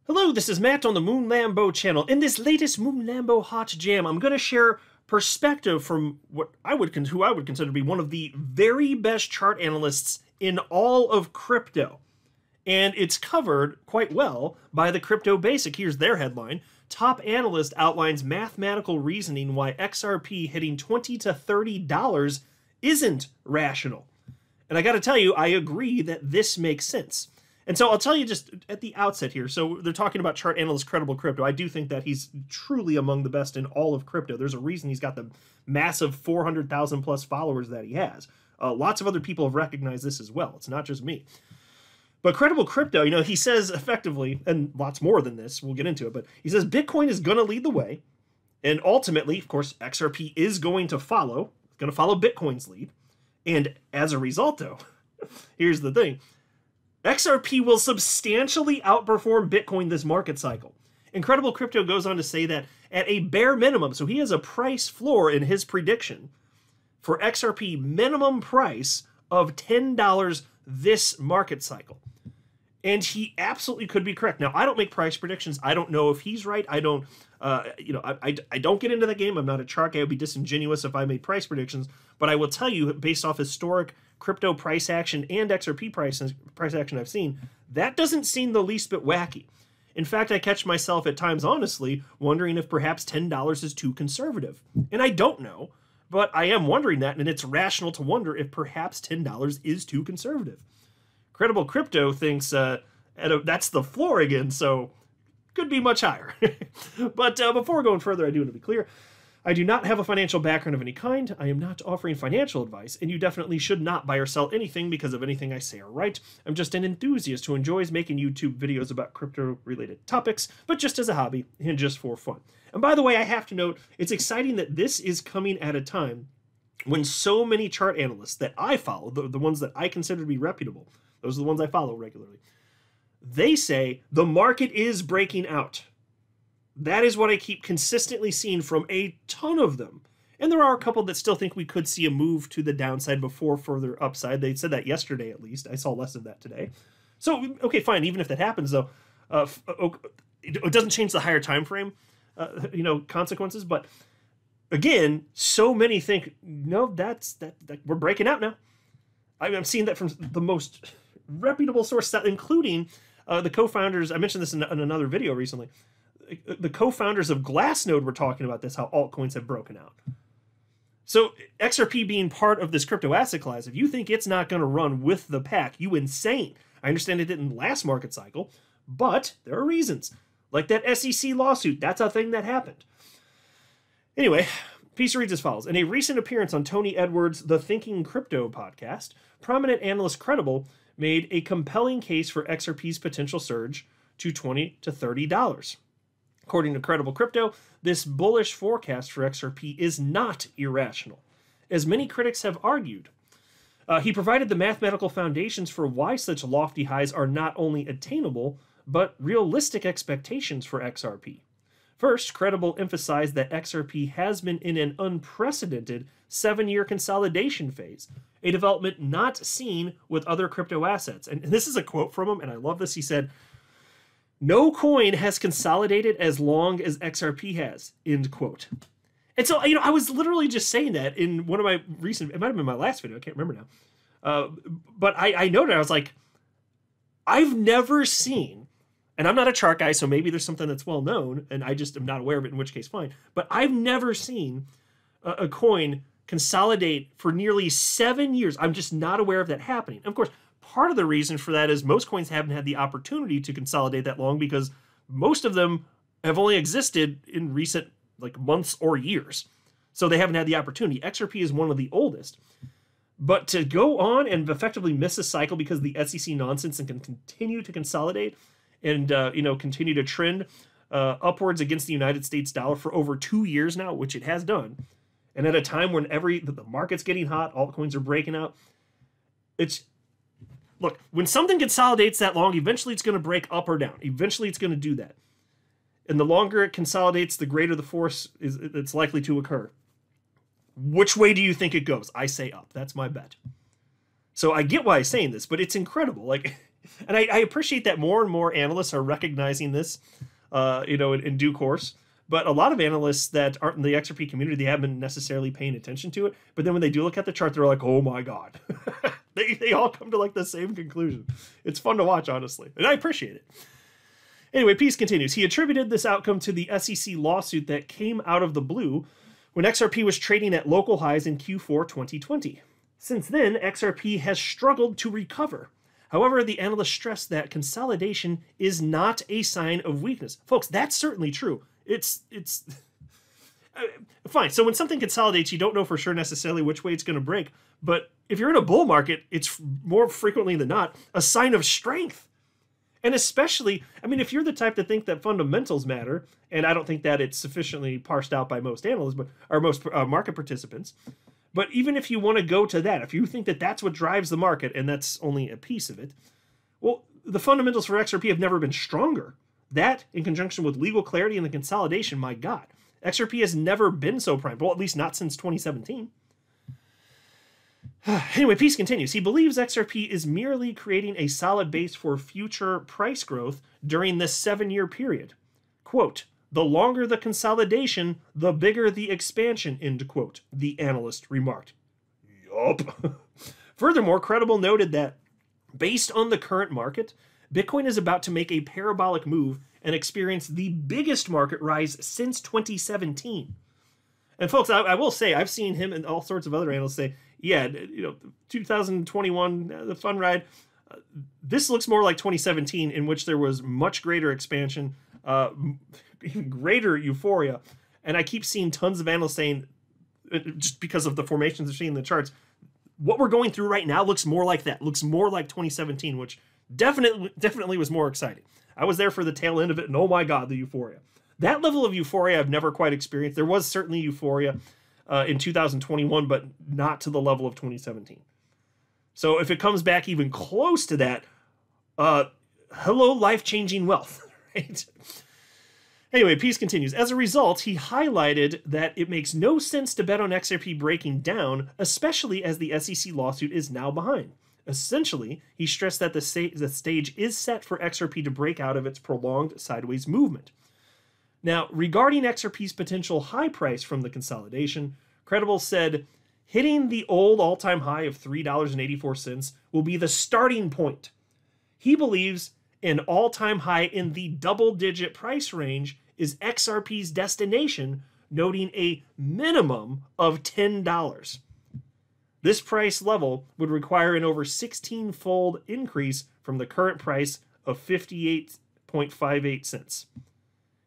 Hello, this is Matt on the Moon Lambo channel. In this latest Moon Lambo Hot Jam, I'm going to share perspective from who I would consider to be one of the very best chart analysts in all of crypto. And it's covered quite well by the Crypto Basic. Here's their headline. Top analyst outlines mathematical reasoning why XRP hitting $20 to $30 isn't rational. And I got to tell you, I agree that this makes sense. And so I'll tell you just at the outset here. So they're talking about chart analyst Credible Crypto. I do think that he's truly among the best in all of crypto. There's a reason he's got the massive 400,000 plus followers that he has. Lots of other people have recognized this as well. It's not just me. But Credible Crypto, he says effectively, and lots more than this, we'll get into it, but he says Bitcoin is going to lead the way. And ultimately, of course, XRP is going to follow. It's going to follow Bitcoin's lead. And as a result, though, here's the thing. XRP will substantially outperform Bitcoin this market cycle. Credible Crypto goes on to say that at a bare minimum, so he has a price floor in his prediction for XRP minimum price of $10 this market cycle. And he absolutely could be correct. Now, I don't make price predictions. I don't know if he's right. I don't, I don't get into the game. I'm not a chart guy. I would be disingenuous if I made price predictions. But I will tell you, based off historic crypto price action and XRP price action I've seen, that doesn't seem the least bit wacky. In fact, I catch myself at times, honestly, wondering if perhaps $10 is too conservative. And I don't know, but I am wondering that, and it's rational to wonder if perhaps $10 is too conservative. Credible Crypto thinks that's the floor again, so could be much higher. But before going further, I do want to be clear. I do not have a financial background of any kind. I am not offering financial advice, and you definitely should not buy or sell anything because of anything I say or write. I'm just an enthusiast who enjoys making YouTube videos about crypto-related topics, but just as a hobby and just for fun. And by the way, I have to note, it's exciting that this is coming at a time when so many chart analysts that I follow, the ones that I consider to be reputable, those are the ones I follow regularly, they say the market is breaking out. That is what I keep consistently seeing from a ton of them. And there are a couple that still think we could see a move to the downside before further upside. They said that yesterday, at least. I saw less of that today. So, okay, fine. Even if that happens, though, it doesn't change the higher time frame, consequences. But again, so many think, no, that we're breaking out now. I'm seeing that from the most reputable source, including the co-founders. I mentioned this in another video recently. The co-founders of Glassnode were talking about this, how altcoins have broken out. So XRP being part of this crypto asset class, if you think it's not going to run with the pack, you insane. I understand it didn't last market cycle, but there are reasons. Like that SEC lawsuit, that's a thing that happened. Anyway, piece reads as follows. In a recent appearance on Tony Edwards' The Thinking Crypto podcast, prominent analyst Credible made a compelling case for XRP's potential surge to $20 to $30. According to Credible Crypto, this bullish forecast for XRP is not irrational, as many critics have argued. He provided the mathematical foundations for why such lofty highs are not only attainable, but realistic expectations for XRP. First, Credible emphasized that XRP has been in an unprecedented 7-year consolidation phase, a development not seen with other crypto assets. And this is a quote from him, and I love this. He said, "No coin has consolidated as long as XRP has," end quote. And so, I was literally just saying that in one of my recent, it might have been my last video, I can't remember now. But I noted, I was like, I've never seen, and I'm not a chart guy, so maybe there's something that's well known, and I just am not aware of it, in which case, fine. But I've never seen a coin consolidate for nearly 7 years. I'm just not aware of that happening. Of course, part of the reason for that is most coins haven't had the opportunity to consolidate that long because most of them have only existed in recent months or years. So they haven't had the opportunity. XRP is one of the oldest. But to go on and effectively miss a cycle because of the SEC nonsense and can continue to consolidate and continue to trend upwards against the United States dollar for over 2 years now, which it has done, and at a time when the market's getting hot, altcoins are breaking out, look, when something consolidates that long, eventually it's going to break up or down. Eventually it's going to do that. And the longer it consolidates, the greater the force it's likely to occur. Which way do you think it goes? I say up. That's my bet. So I get why I'm saying this, but it's incredible. And I appreciate that more and more analysts are recognizing this, in due course. But a lot of analysts that aren't in the XRP community, they haven't been necessarily paying attention to it. But then when they do look at the chart, they're like, oh my God. they all come to like the same conclusion. It's fun to watch, honestly. And I appreciate it. Anyway, Peace continues. He attributed this outcome to the SEC lawsuit that came out of the blue when XRP was trading at local highs in Q4 2020. Since then, XRP has struggled to recover. However, the analyst stressed that consolidation is not a sign of weakness. Folks, that's certainly true. It's fine. So when something consolidates, you don't know for sure necessarily which way it's going to break. But if you're in a bull market, it's more frequently than not a sign of strength. And especially, I mean, if you're the type to think that fundamentals matter, and I don't think that it's sufficiently parsed out by most analysts, or most market participants, but even if you want to go to that, if you think that that's what drives the market, and that's only a piece of it, well, the fundamentals for XRP have never been stronger. That, in conjunction with legal clarity and the consolidation, my God, XRP has never been so primed. Well, at least not since 2017. Anyway, Peace continues. He believes XRP is merely creating a solid base for future price growth during this 7-year period. Quote, the longer the consolidation, the bigger the expansion, end quote, the analyst remarked. Yup. Furthermore, Credible noted that based on the current market, Bitcoin is about to make a parabolic move and experience the biggest market rise since 2017. And folks, I will say, I've seen him and all sorts of other analysts say, yeah, 2021, the fun ride, this looks more like 2017, in which there was much greater expansion, even greater euphoria. And I keep seeing tons of analysts saying, just because of the formations they're seeing in the charts, what we're going through right now looks more like that, looks more like 2017, which definitely was more exciting. I was there for the tail end of it, and oh my God, the euphoria. That level of euphoria I've never quite experienced. There was certainly euphoria in 2021, but not to the level of 2017. So if it comes back even close to that, hello, life-changing wealth, right? Anyway, Peace continues. As a result, he highlighted that it makes no sense to bet on XRP breaking down, especially as the SEC lawsuit is now behind. Essentially, he stressed that the stage is set for XRP to break out of its prolonged sideways movement. Now, regarding XRP's potential high price from the consolidation, Credible said, hitting the old all-time high of $3.84 will be the starting point. He believes an all-time high in the double-digit price range is XRP's destination, noting a minimum of $10. This price level would require an over 16-fold increase from the current price of 58.58 cents.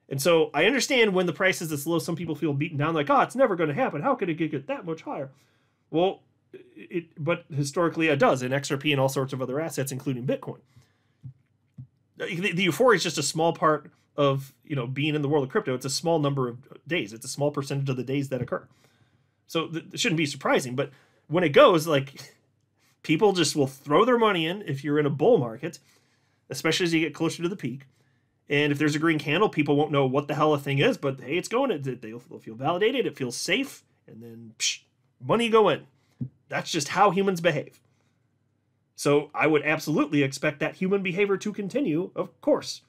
And so I understand when the price is this low, some people feel beaten down, like, oh, it's never going to happen. How could it get that much higher? Well, but historically it does in XRP and all sorts of other assets, including Bitcoin. The euphoria is just a small part of, being in the world of crypto. It's a small number of days. It's a small percentage of the days that occur. So it shouldn't be surprising. But when it goes, like, people just will throw their money in if you're in a bull market, especially as you get closer to the peak. And if there's a green candle, people won't know what the hell a thing is, but hey, it's going. They'll feel validated. It feels safe. And then money go in. That's just how humans behave. So I would absolutely expect that human behavior to continue, of course.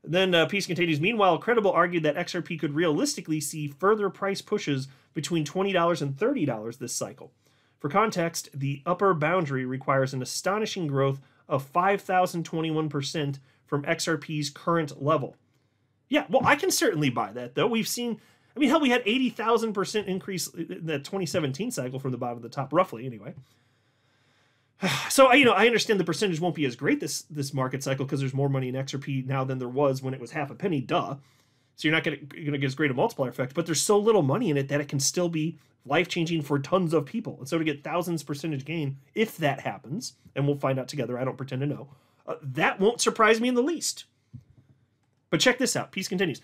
And then Peace continues. Meanwhile, Credible argued that XRP could realistically see further price pushes between $20 and $30 this cycle. For context, the upper boundary requires an astonishing growth of 5,021% from XRP's current level. Yeah, well, I can certainly buy that, though. We've seen, hell, we had 80,000% increase in that 2017 cycle from the bottom to the top, roughly, anyway. So, I understand the percentage won't be as great this market cycle because there's more money in XRP now than there was when it was half a penny, duh. So you're not going to get as great a multiplier effect, but there's so little money in it that it can still be life-changing for tons of people. And so to get thousands percentage gain, if that happens, and we'll find out together, I don't pretend to know, that won't surprise me in the least. But check this out. Peace continues.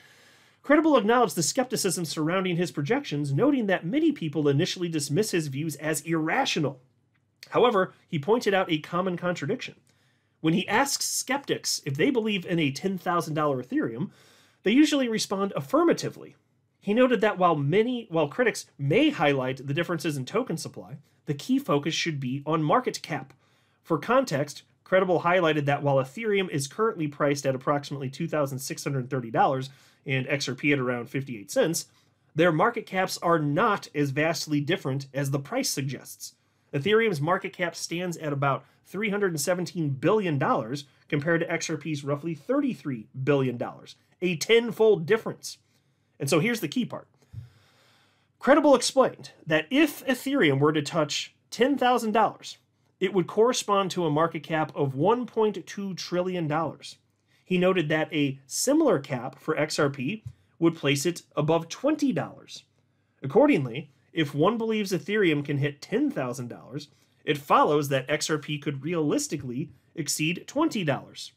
Credible acknowledged the skepticism surrounding his projections, noting that many people initially dismiss his views as irrational. However, he pointed out a common contradiction. When he asks skeptics if they believe in a $10,000 Ethereum, they usually respond affirmatively. He noted that while critics may highlight the differences in token supply, the key focus should be on market cap. For context, Credible highlighted that while Ethereum is currently priced at approximately $2,630 and XRP at around 58 cents, their market caps are not as vastly different as the price suggests. Ethereum's market cap stands at about $317 billion compared to XRP's roughly $33 billion, a tenfold difference. And so here's the key part. Credible explained that if Ethereum were to touch $10,000, it would correspond to a market cap of $1.2 trillion. He noted that a similar cap for XRP would place it above $20. Accordingly, if one believes Ethereum can hit $10,000, it follows that XRP could realistically exceed $20.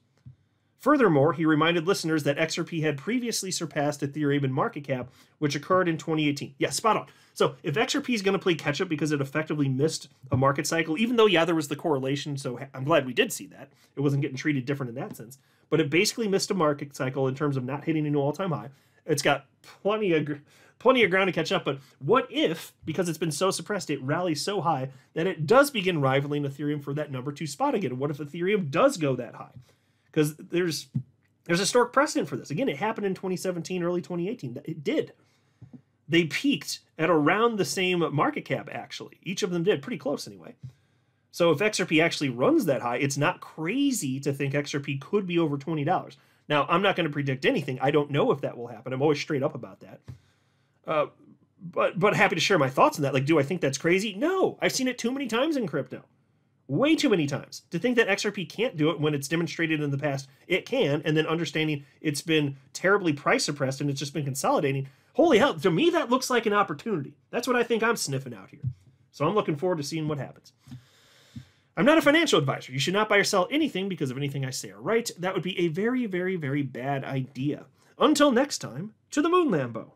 Furthermore, he reminded listeners that XRP had previously surpassed Ethereum in market cap, which occurred in 2018. Yeah, spot on. So if XRP is going to play catch up because it effectively missed a market cycle, even though, yeah, there was the correlation, so I'm glad we did see that. It wasn't getting treated different in that sense. But it basically missed a market cycle in terms of not hitting a new all-time high. It's got plenty of ground to catch up, but what if, because it's been so suppressed, it rallies so high that it does begin rivaling Ethereum for that number 2 spot again? And what if Ethereum does go that high? Because there's historic precedent for this. Again, it happened in 2017, early 2018. It did. They peaked at around the same market cap, actually. Each of them did, pretty close anyway. So if XRP actually runs that high, it's not crazy to think XRP could be over $20. Now, I'm not going to predict anything. I don't know if that will happen. I'm always straight up about that. But happy to share my thoughts on that. Like, do I think that's crazy? No. I've seen it too many times in crypto. Way too many times. To think that XRP can't do it when it's demonstrated in the past it can, and then understanding it's been terribly price suppressed and it's just been consolidating. Holy hell, to me that looks like an opportunity. That's what I think I'm sniffing out here. So I'm looking forward to seeing what happens. I'm not a financial advisor. You should not buy or sell anything because of anything I say or write. That would be a very, very, very bad idea. Until next time, to the moon, Lambo.